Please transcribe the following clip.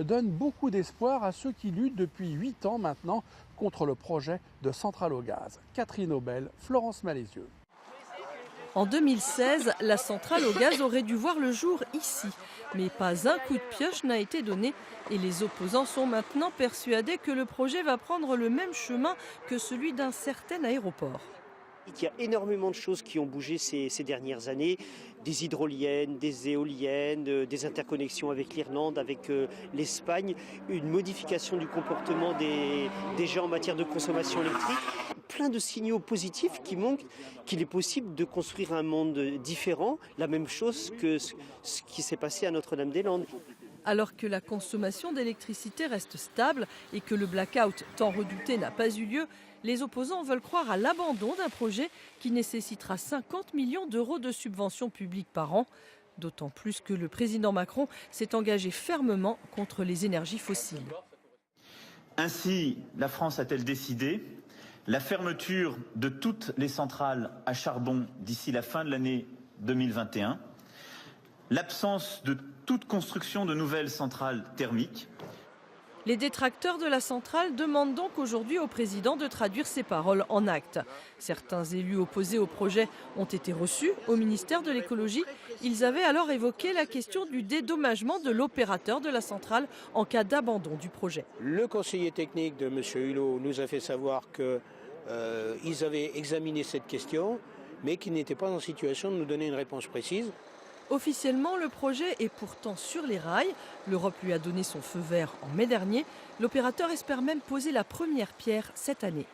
donne beaucoup d'espoir à ceux qui luttent depuis 8 ans maintenant contre le projet de centrale au gaz. Catherine Aubel, Florence Malézieux. En 2016, la centrale au gaz aurait dû voir le jour ici. Mais pas un coup de pioche n'a été donné et les opposants sont maintenant persuadés que le projet va prendre le même chemin que celui d'un certain aéroport. Il y a énormément de choses qui ont bougé ces dernières années, des hydroliennes, des éoliennes, des interconnexions avec l'Irlande, avec l'Espagne, une modification du comportement des gens en matière de consommation électrique. Plein de signaux positifs qui montrent qu'il est possible de construire un monde différent, la même chose que ce qui s'est passé à Notre-Dame-des-Landes. Alors que la consommation d'électricité reste stable et que le blackout tant redouté n'a pas eu lieu, les opposants veulent croire à l'abandon d'un projet qui nécessitera 50 millions d'euros de subventions publiques par an. D'autant plus que le président Macron s'est engagé fermement contre les énergies fossiles. Ainsi, la France a-t-elle décidé la fermeture de toutes les centrales à charbon d'ici la fin de l'année 2021, l'absence de toute construction de nouvelles centrales thermiques. Les détracteurs de la centrale demandent donc aujourd'hui au président de traduire ses paroles en actes. Certains élus opposés au projet ont été reçus au ministère de l'écologie. Ils avaient alors évoqué la question du dédommagement de l'opérateur de la centrale en cas d'abandon du projet. Le conseiller technique de M. Hulot nous a fait savoir qu'ils avaient examiné cette question, mais qu'ils n'étaient pas en situation de nous donner une réponse précise. Officiellement, le projet est pourtant sur les rails. L'Europe lui a donné son feu vert en mai dernier. L'opérateur espère même poser la première pierre cette année.